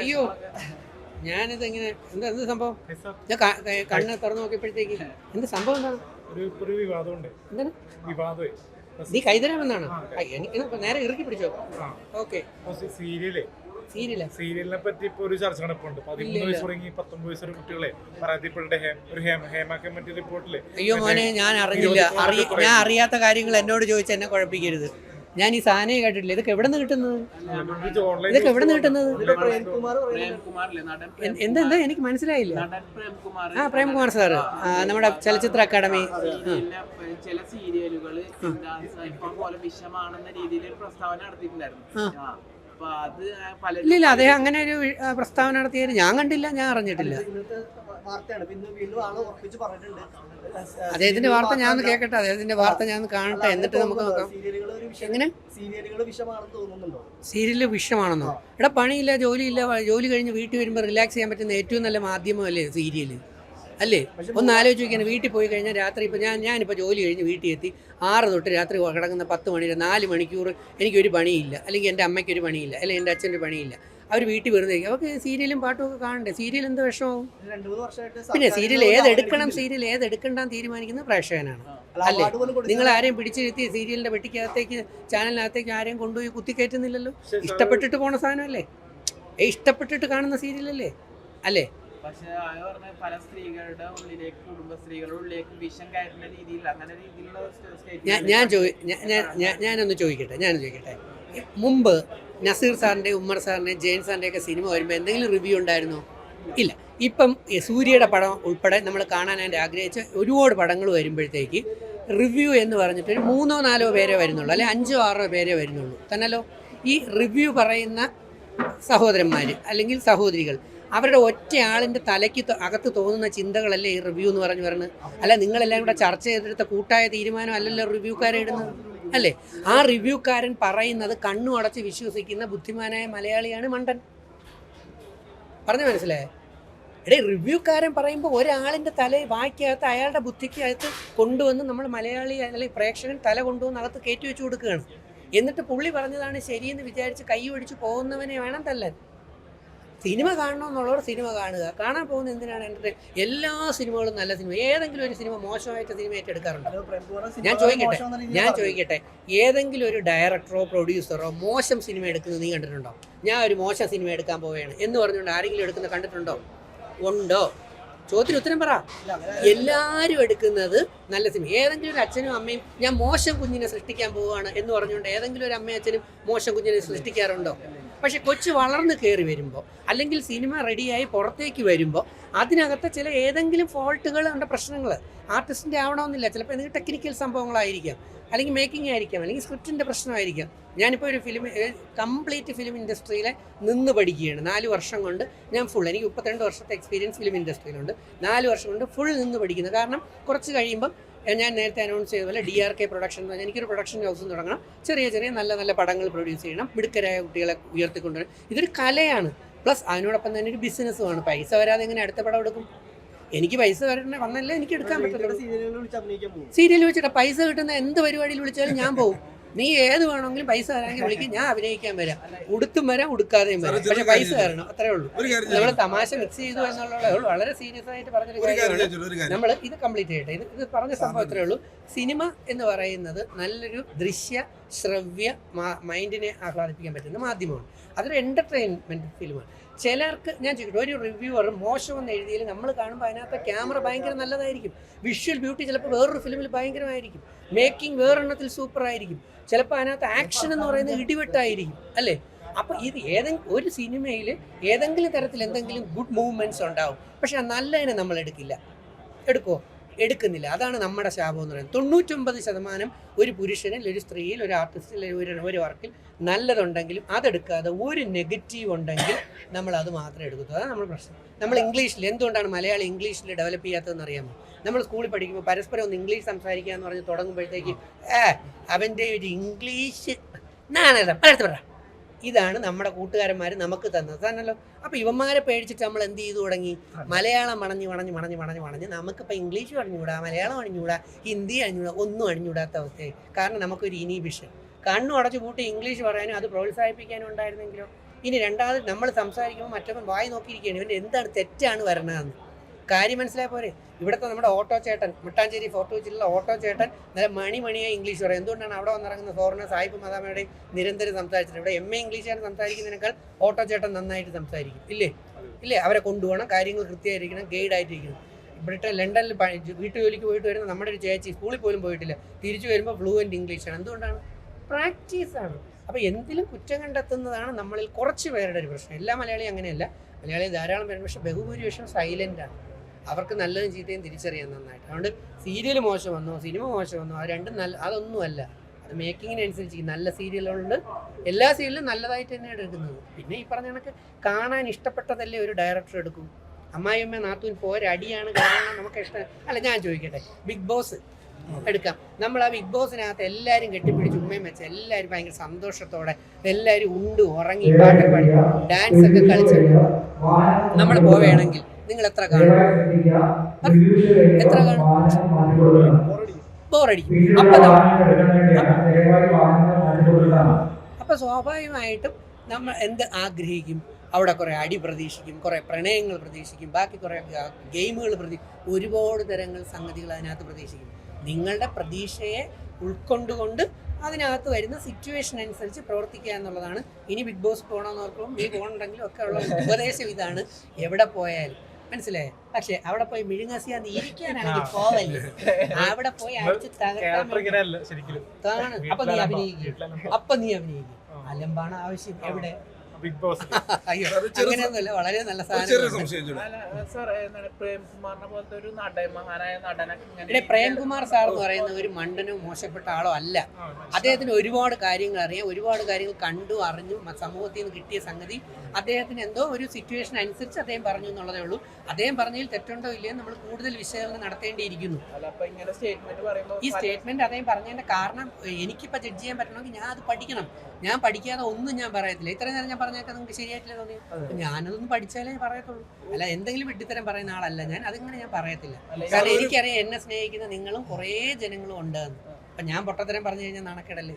അയ്യോ ഞാനിത് എങ്ങനെ എന്ത് സംഭവം? ഞാൻ കണ്ണ് തുറന്നു നോക്കിയപ്പോഴത്തേക്ക് എന്ത് സംഭവം എന്താണ്? ഒരു വിവാദമുണ്ട്. എന്താണ് വിവാദമേ നീ കൈതരാമെന്നാണ്? എനിക്ക് നേരെ ഇറുക്കി പിടിച്ചോ. ഓക്കെ. സീരിയലിനെ പറ്റി ഇപ്പൊ ഒരു ചർച്ച നടപ്പുണ്ട്. 13 വയസ്സ് തുടങ്ങി 19 വയസ്സ് വരെ കുട്ടികളെ പരാതിപ്പെട്ട ഒരു ഹേമ കമ്മിറ്റി റിപ്പോർട്ടില്. അയ്യോ മോനെ, ഞാൻ അറിഞ്ഞില്ല. ഞാൻ അറിയാത്ത കാര്യങ്ങൾ എന്നോട് ചോദിച്ച് എന്നെ കുഴപ്പിക്കരുത്. ഞാൻ ഈ സാധനം കേട്ടിട്ടില്ല. ഇതൊക്കെ എവിടെ നിന്ന് കിട്ടുന്നത്? ഇതൊക്കെ എവിടെ നിന്ന് കിട്ടുന്നത്? എന്താ എനിക്ക് മനസ്സിലായില്ല. ആ പ്രേംകുമാർ സാറ്, നമ്മുടെ ചലച്ചിത്ര അക്കാദമി. ചില സീരിയലുകള് പോലെ വിഷമാണെന്ന രീതിയിൽ ഒരു പ്രസ്താവന നടത്തിയിട്ടുണ്ടായിരുന്നു. ഇല്ല, അദ്ദേഹം അങ്ങനെ ഒരു പ്രസ്താവന നടത്തിയത് ഞാൻ കണ്ടില്ല, ഞാൻ അറിഞ്ഞിട്ടില്ല. അദ്ദേഹത്തിന്റെ വാർത്ത ഞാൻ ഒന്ന് കേൾക്കട്ടെ, അദ്ദേഹത്തിന്റെ വാർത്ത ഞാൻ ഒന്ന് കാണട്ടെ, എന്നിട്ട് നമുക്ക് നോക്കാം. എങ്ങനെ സീരിയല് വിഷമാണെന്നോ? ഇവിടെ പണിയില്ല, ജോലിയില്ല, ജോലി കഴിഞ്ഞ് വീട്ടിൽ വരുമ്പോൾ റിലാക്സ് ചെയ്യാൻ പറ്റുന്ന ഏറ്റവും നല്ല മാധ്യമമല്ലേ സീരിയല്, അല്ലേ? ഒന്ന് ആലോചിച്ച് നോക്കിയാണ്. വീട്ടിൽ പോയി കഴിഞ്ഞാൽ രാത്രി ഇപ്പോൾ ഞാനിപ്പോൾ ജോലി കഴിഞ്ഞ് വീട്ടിൽ എത്തി 6 തൊട്ട് രാത്രി കിടക്കുന്ന 10 മണി വരെ 4 മണിക്കൂർ എനിക്കൊരു പണിയില്ല, അല്ലെങ്കിൽ എൻ്റെ അമ്മയ്ക്കൊരു പണിയില്ല, അല്ലെങ്കിൽ എൻ്റെ അച്ഛൻ്റെ പണിയില്ല. അവർ വീട്ടിൽ വെറുതെ അവർക്ക് സീരിയലും പാട്ടും ഒക്കെ കാണണ്ടേ? സീരിയൽ എന്ത് വിഷമവും? പിന്നെ സീരിയൽ ഏതെടുക്കണം, സീരിയൽ ഏതെടുക്കണ്ടെന്ന് തീരുമാനിക്കുന്നത് പ്രേക്ഷകനാണ്, അല്ലേ? നിങ്ങൾ ആരെയും പിടിച്ചിരുത്തി സീരിയലിൻ്റെ വെട്ടിക്കകത്തേക്ക് ചാനലിനകത്തേക്ക് ആരെയും കൊണ്ടുപോയി കുത്തിക്കയറ്റുന്നില്ലല്ലോ. ഇഷ്ടപ്പെട്ടിട്ട് പോണ സാധനമല്ലേ, ഇഷ്ടപ്പെട്ടിട്ട് കാണുന്ന സീരിയലല്ലേ, അല്ലേ? പക്ഷെ പല സ്ത്രീകളുടെ ഉള്ളിലേക്ക്, കുടുംബസ്ത്രീകളുടെ ഉള്ളിലേക്ക് വിഷം കയറ്റുന്ന രീതിയിൽ, അങ്ങനെ രീതിയിലുള്ള ഞാനൊന്ന് ചോദിക്കട്ടെ. മുമ്പ് നസീർ സാറിൻ്റെ, ഉമ്മർ സാറിൻ്റെ, ജയൻ സാറിൻ്റെ ഒക്കെ സിനിമ വരുമ്പോൾ എന്തെങ്കിലും റിവ്യൂ ഉണ്ടായിരുന്നോ? ഇല്ല. ഇപ്പം സൂര്യയുടെ പടം ഉൾപ്പെടെ നമ്മൾ കാണാനായിട്ട് ആഗ്രഹിച്ച ഒരുപാട് പടങ്ങൾ വരുമ്പോഴത്തേക്ക് റിവ്യൂ എന്ന് പറഞ്ഞിട്ട് ഒരു 3-4 പേരെ വരുന്നുള്ളൂ, അല്ലെങ്കിൽ 5-6 പേരെ വരുന്നുള്ളൂ തന്നല്ലോ. ഈ റിവ്യൂ പറയുന്ന സഹോദരന്മാർ അല്ലെങ്കിൽ സഹോദരികൾ, അവരുടെ ഒറ്റ ആളിൻ്റെ തലയ്ക്ക് അകത്ത് തോന്നുന്ന ചിന്തകളല്ലേ ഈ റിവ്യൂ എന്ന് പറഞ്ഞ് അല്ല, നിങ്ങളെല്ലാം കൂടെ ചർച്ച ചെയ്തെടുത്ത കൂട്ടായ തീരുമാനം അല്ലല്ലോ റിവ്യൂക്കാരെ ഇടുന്നത്, അല്ലേ? ആ റിവ്യൂക്കാരൻ പറയുന്നത് കണ്ണു അടച്ച് വിശ്വസിക്കുന്ന ബുദ്ധിമാനായ മലയാളിയാണ് മണ്ടൻ. പറഞ്ഞു മനസ്സിലായേ? റിവ്യൂക്കാരൻ പറയുമ്പോൾ ഒരാളിൻ്റെ തല വായിക്കകത്ത് അയാളുടെ ബുദ്ധിക്കകത്ത് കൊണ്ടുവന്ന് നമ്മൾ മലയാളി അല്ലെങ്കിൽ പ്രേക്ഷകൻ തല കൊണ്ടുവന്ന് അകത്ത് കയറ്റി വെച്ച് കൊടുക്കുകയാണ്. എന്നിട്ട് പുള്ളി പറഞ്ഞതാണ് ശരിയെന്ന് വിചാരിച്ച് കൈ ഒടിച്ച് പോകുന്നവനെ വേണം തല്ലാൻ. സിനിമ കാണണമെന്നുള്ളവർ സിനിമ കാണുക. കാണാൻ പോകുന്ന എന്തിനാണ്? എല്ലാ സിനിമകളും നല്ല സിനിമ. ഏതെങ്കിലും ഒരു സിനിമ മോശമായിട്ട് സിനിമയായിട്ട് എടുക്കാറുണ്ടോ? ഞാൻ ചോദിക്കട്ടെ, ഏതെങ്കിലും ഒരു ഡയറക്ടറോ പ്രൊഡ്യൂസറോ മോശം സിനിമ എടുക്കുന്നത് നീ കണ്ടിട്ടുണ്ടോ? ഞാൻ ഒരു മോശം സിനിമ എടുക്കാൻ പോവുകയാണ് എന്ന് പറഞ്ഞുകൊണ്ട് ആരെങ്കിലും എടുക്കുന്നത് കണ്ടിട്ടുണ്ടോ? ഉണ്ടോ? ചോദ്യത്തിന് ഉത്തരം പറ. എല്ലാവരും എടുക്കുന്നത് നല്ല സിനിമ. ഏതെങ്കിലും ഒരു അച്ഛനും അമ്മയും ഞാൻ മോശം കുഞ്ഞിനെ സൃഷ്ടിക്കാൻ പോവുകയാണ് എന്ന് പറഞ്ഞുകൊണ്ട് ഏതെങ്കിലും ഒരു അമ്മയും അച്ഛനും മോശം കുഞ്ഞിനെ സൃഷ്ടിക്കാറുണ്ടോ? പക്ഷെ കൊച്ചു വളർന്ന് കയറി വരുമ്പോൾ, അല്ലെങ്കിൽ സിനിമ റെഡിയായി പുറത്തേക്ക് വരുമ്പോൾ അതിനകത്ത് ചില ഏതെങ്കിലും ഫോൾട്ടുകൾ ഉണ്ട്, പ്രശ്നങ്ങൾ. ആർട്ടിസ്റ്റിൻ്റെ ആവണമെന്നില്ല, ചിലപ്പോൾ എന്തെങ്കിലും ടെക്നിക്കൽ സംഭവങ്ങളായിരിക്കാം, അല്ലെങ്കിൽ മേക്കിംഗ് ആയിരിക്കാം, അല്ലെങ്കിൽ സ്ക്രിപ്റ്റിൻ്റെ പ്രശ്നമായിരിക്കാം. ഞാനിപ്പോൾ ഒരു കംപ്ലീറ്റ് ഫിലിം ഇൻഡസ്ട്രിയിലെ നിന്ന് പഠിക്കുകയാണ്. 4 വർഷം കൊണ്ട് ഞാൻ എനിക്ക് 32 വർഷത്തെ എക്സ്പീരിയൻസ് ഫിലിം ഇൻഡസ്ട്രിയിലുണ്ട്. 4 വർഷം കൊണ്ട് ഫുൾ നിന്ന് പഠിക്കുന്നത്. കാരണം കുറച്ച് കഴിയുമ്പം ഞാൻ നേരത്തെ അനൗൺസ് ചെയ്ത പോലെ DRK പ്രൊഡക്ഷൻ എന്ന് പറഞ്ഞാൽ എനിക്കൊരു പ്രൊഡക്ഷൻ ഹൗസും തുടങ്ങണം. ചെറിയ നല്ല പടങ്ങൾ പ്രൊഡ്യൂസ് ചെയ്യണം, മിടുക്കരായ കുട്ടികളെ ഉയർത്തിക്കൊണ്ടുവരണം. ഇതൊരു കലയാണ്. പ്ലസ് അതിനോടൊപ്പം തന്നെ ഒരു ബിസിനസ്സുമാണ്. പൈസ വരാതെ എങ്ങനെ അടുത്ത പടം എടുക്കും? എനിക്ക് പൈസ വന്നല്ലേ എനിക്ക് എടുക്കാൻ പറ്റുള്ളൂ. സീരിയൽ വിളിച്ചിട്ട് പൈസ കിട്ടുന്ന എന്ത് പരിപാടിയിൽ വിളിച്ചാലും ഞാൻ പോകും. നീ ഏത് വേണമെങ്കിലും പൈസ തരാമെങ്കിൽ വിളിക്കും, ഞാൻ അഭിനയിക്കാൻ വരാം. ഉടുത്തും വരാം, ഉടുക്കാതെയും വരാം, പക്ഷെ പൈസ തരണം, അത്രേ ഉള്ളൂ. നമ്മൾ തമാശ മിക്സ് ചെയ്തു എന്നുള്ളതേ ഉള്ളൂ. വളരെ സീരിയസ് ആയിട്ട് പറഞ്ഞൊരു കാര്യമാണ്. നമ്മൾ ഇത് കംപ്ലീറ്റ് ചെയ്യട്ടെ. ഇത് പറഞ്ഞ സംഭവം അത്രേ ഉള്ളൂ. സിനിമ എന്ന് പറയുന്നത് നല്ലൊരു ദൃശ്യ ശ്രവ്യ മൈൻഡിനെ ആഹ്ലാദിപ്പിക്കാൻ പറ്റുന്ന മാധ്യമമാണ്. അതൊരു എൻ്റർടൈൻമെൻറ്റ് ഫിലിമാണ്. ചിലർക്ക് ഞാൻ ചോദിക്കട്ടെ, ഒരു റിവ്യൂവർ മോശമെന്ന് എഴുതിയാൽ നമ്മൾ കാണുമ്പോൾ അതിനകത്ത് ക്യാമറ ഭയങ്കര നല്ലതായിരിക്കും, വിഷ്വൽ ബ്യൂട്ടി ചിലപ്പോൾ വേറൊരു ഫിലിമിൽ ഭയങ്കരമായിരിക്കും, മേക്കിംഗ് വേറെണ്ണത്തിൽ സൂപ്പറായിരിക്കും, ചിലപ്പോൾ അതിനകത്ത് ആക്ഷൻ എന്ന് പറയുന്നത് ഇടിവെട്ടായിരിക്കും, അല്ലേ? അപ്പോൾ ഇത് ഒരു സിനിമയിൽ ഏതെങ്കിലും തരത്തിൽ എന്തെങ്കിലും ഗുഡ് മൂവ്മെൻറ്റ്സ് ഉണ്ടാവും. പക്ഷെ നല്ലതിനെ നമ്മൾ എടുക്കുമോ? എടുക്കുന്നില്ല. അതാണ് നമ്മുടെ ശാപം എന്ന് പറയുന്നത്. 99% ഒരു പുരുഷനിൽ, ഒരു സ്ത്രീയിൽ, ഒരു ആർട്ടിസ്റ്റിൽ, ഒരു വർക്കിൽ നല്ലതുണ്ടെങ്കിലും അതെടുക്കാതെ ഒരു നെഗറ്റീവ് ഉണ്ടെങ്കിൽ നമ്മൾ അത് മാത്രമേ എടുക്കൂ. അതാണ് നമ്മുടെ പ്രശ്നം. നമ്മൾ ഇംഗ്ലീഷിൽ എന്തുകൊണ്ടാണ് മലയാളം ഇംഗ്ലീഷിൽ ഡെവലപ്പ് ചെയ്യാത്തതെന്ന് അറിയാമോ? നമ്മൾ സ്കൂളിൽ പഠിക്കുമ്പോൾ പരസ്പരം ഒന്ന് ഇംഗ്ലീഷ് സംസാരിക്കുക എന്ന് പറഞ്ഞ് തുടങ്ങുമ്പോഴത്തേക്ക് അവൻ്റെ ഒരു ഇംഗ്ലീഷ് അടുത്ത് പറ. ഇതാണ് നമ്മുടെ കൂട്ടുകാരന്മാർ നമുക്ക് തന്നത് തന്നല്ലോ. അപ്പോൾ ഇവന്മാരെ പേടിച്ചിട്ട് നമ്മൾ എന്ത് ചെയ്തു തുടങ്ങി? മലയാളം മണഞ്ഞ് നമുക്കിപ്പോൾ ഇംഗ്ലീഷ് അണിഞ്ഞുകൂടാ, മലയാളം അണിഞ്ഞുകൂടാ, ഹിന്ദി അണിഞ്ഞുകൂടാ, ഒന്നും അണിഞ്ഞുകൂടാത്ത അവസ്ഥയായി. കാരണം നമുക്കൊരു ഇനിബിഷൻ. കണ്ണു അടച്ചു കൂട്ടി ഇംഗ്ലീഷ് പറയാനും അത് പ്രോത്സാഹിപ്പിക്കാനും ഉണ്ടായിരുന്നെങ്കിലോ ഇനി രണ്ടാമത് നമ്മൾ സംസാരിക്കുമ്പോൾ മറ്റവൻ വായി നോക്കിയിരിക്കുകയാണ് ഇവൻ്റെ എന്താണ് തെറ്റാണ് വരണതെന്ന് കാര്യം മനസ്സിലായ പോരെ. ഇവിടുത്തെ നമ്മുടെ ഓട്ടോ ചേട്ടൻ മുട്ടാഞ്ചേരി ഫോർട്ട് വെച്ചിട്ടുള്ള ഓട്ടോ ചേട്ടൻ നല്ല മണിയായി ഇംഗ്ലീഷ് പറയും. എന്തുകൊണ്ടാണ് അവിടെ വന്നിറങ്ങുന്ന ഫോറിനർ സാഹിബ് മദാമയുടെയും നിരന്തരം സംസാരിച്ചിട്ടുണ്ട്. ഇവിടെ MA ഇംഗ്ലീഷുകാരൻ സംസാരിക്കുന്നതിനേക്കാൾ ഓട്ടോ ചേട്ടൻ നന്നായിട്ട് സംസാരിക്കും. ഇല്ലേ അവരെ കൊണ്ടുപോകണം, കാര്യങ്ങൾ കൃത്യമായിരിക്കണം, ഗൈഡായിട്ടിരിക്കണം. ഇവിടുത്തെ ലണ്ടനിൽ വീട്ടു ജോലിക്ക് പോയിട്ട് വരുന്ന നമ്മുടെ ഒരു ചേച്ചി സ്കൂളിൽ പോലും പോയിട്ടില്ല, തിരിച്ചു വരുമ്പോൾ ഫ്ലുവൻറ്റ് ഇംഗ്ലീഷാണ്. എന്തുകൊണ്ടാണ്? പ്രാക്ടീസാണ്. അപ്പോൾ എന്തിലും കുറ്റം കണ്ടെത്തുന്നതാണ് നമ്മളിൽ കുറച്ച് പേരുടെ ഒരു പ്രശ്നം. എല്ലാ മലയാളിയും അങ്ങനെയല്ല, മലയാളി ധാരാളം പേരുണ്ട്, പക്ഷേ ബഹുഭൂരിപക്ഷം സൈലൻ്റാണ്. അവർക്ക് നല്ലതും ചീത്തയും തിരിച്ചറിയാൻ നന്നായിട്ട്. അതുകൊണ്ട് സീരിയൽ മോശം വന്നോ സിനിമ മോശം വന്നോ അത് രണ്ടും അതൊന്നുമല്ല. അത് മേക്കിങ്ങിനനുസരിച്ച് നല്ല സീരിയലുകളുണ്ട്, എല്ലാ സീരിയലും നല്ലതായിട്ട് തന്നെയാണ് എടുക്കുന്നത്. പിന്നെ ഈ പറഞ്ഞ കണക്ക് കാണാൻ ഇഷ്ടപ്പെട്ടതല്ലേ ഒരു ഡയറക്ടർ എടുക്കും. അമ്മായിയമ്മ നാത്തൂൻ പോരടിയാണ് കാണാൻ നമുക്ക് ഇഷ്ടം അല്ല. ഞാൻ ചോദിക്കട്ടെ, ബിഗ് ബോസ് എടുക്കാം. നമ്മൾ ആ ബിഗ് ബോസിനകത്ത് എല്ലാവരും കെട്ടിപ്പിടിച്ച് ഉമ്മയും വെച്ച് എല്ലാവരും ഭയങ്കര സന്തോഷത്തോടെ എല്ലാവരും ഉണ്ട് ഉറങ്ങി പാട്ടൊക്കെ പാടി ഡാൻസ് ഒക്കെ കളിച്ച് നമ്മൾ പോവുകയാണെങ്കിൽ നിങ്ങൾ എത്ര കാണും? ബോറടിക്കും. അപ്പൊ സ്വാഭാവികമായിട്ടും നമ്മൾ എന്ത് ആഗ്രഹിക്കും? അവിടെ കുറേ അടി പ്രതീക്ഷിക്കും, കുറേ പ്രണയങ്ങൾ പ്രതീക്ഷിക്കും, ബാക്കി കുറേ ഗെയിമുകൾ ഒരുപാട് തരങ്ങൾ സംഗതികൾ അതിനകത്ത് പ്രതീക്ഷിക്കും. നിങ്ങളുടെ പ്രതീക്ഷയെ ഉൾക്കൊണ്ടുകൊണ്ട് അതിനകത്ത് വരുന്ന സിറ്റുവേഷൻ അനുസരിച്ച് പ്രവർത്തിക്കുക എന്നുള്ളതാണ്. ഇനി ബിഗ് ബോസ് പോകണമെന്ന് ഓർക്കുമ്പോൾ നീ പോകണമെങ്കിലും ഒക്കെ ഉള്ള ഉപദേശം ഇതാണ്. എവിടെ പോയാലും മനസ്സിലായേ? പക്ഷെ അവിടെ പോയി മിഴുങ്ങസിയാന്ന് ഇരിക്കാനാണെങ്കിൽ പോവല്ലേ, അവിടെ പോയി അടിച്ച് തകർക്കാൻ. അപ്പൊ നീ അഭിനയിക്കും. അലമ്പാണ് ആവശ്യം എവിടെ? Bigg Boss. അയ്യോ അങ്ങനെയൊന്നുമില്ല, വളരെ നല്ല സാധനം. പ്രേംകുമാറിനെ പോലത്തെ ഒരു മഹാനായ നടനൊക്കെ ഇവിടെ പ്രേംകുമാർ സാർ എന്ന് പറയുന്ന ഒരു മണ്ടനോ മോശപ്പെട്ട ആളോ അല്ല. അദ്ദേഹത്തിന് ഒരുപാട് കാര്യങ്ങൾ അറിയാം, ഒരുപാട് കാര്യങ്ങൾ കണ്ടു അറിഞ്ഞു, സമൂഹത്തിൽ നിന്ന് കിട്ടിയ സംഗതി അദ്ദേഹത്തിന് എന്തോ ഒരു സിറ്റുവേഷൻ അനുസരിച്ച് അദ്ദേഹം പറഞ്ഞു എന്നുള്ളതേ ഉള്ളൂ. അദ്ദേഹം പറഞ്ഞതിൽ തെറ്റുണ്ടോ ഇല്ലയോ നമ്മൾ കൂടുതൽ വിശകലനം നടത്തേണ്ടിയിരിക്കുന്നു. ഈ സ്റ്റേറ്റ്മെന്റ് അദ്ദേഹം പറഞ്ഞതിന്റെ കാരണം എനിക്കിപ്പോൾ ജഡ്ജ് ചെയ്യാൻ പറ്റണമെങ്കിൽ ഞാൻ അത് പഠിക്കണം. ഞാൻ പഠിക്കാതെ ഒന്നും ഞാൻ പറയത്തില്ല. ഇത്രയും നേരം ഞാൻ പറഞ്ഞേക്കാൻ നിങ്ങൾക്ക് ശരിയായിട്ടില്ല തോന്നി, ഞാനതൊന്നും പഠിച്ചാലേ ഞാൻ പറയത്തുള്ളൂ. അല്ല എന്തെങ്കിലും വിഡ്ഢിത്തരം പറയുന്ന ആളല്ല ഞാൻ, അതിങ്ങനെ ഞാൻ പറയത്തില്ല. കാരണം എനിക്കറിയാം എന്നെ സ്നേഹിക്കുന്ന നിങ്ങളും കുറേ ജനങ്ങളും ഉണ്ട്. അപ്പം ഞാൻ പൊട്ടത്തരം പറഞ്ഞു കഴിഞ്ഞാൽ നാണക്കേടല്ലേ.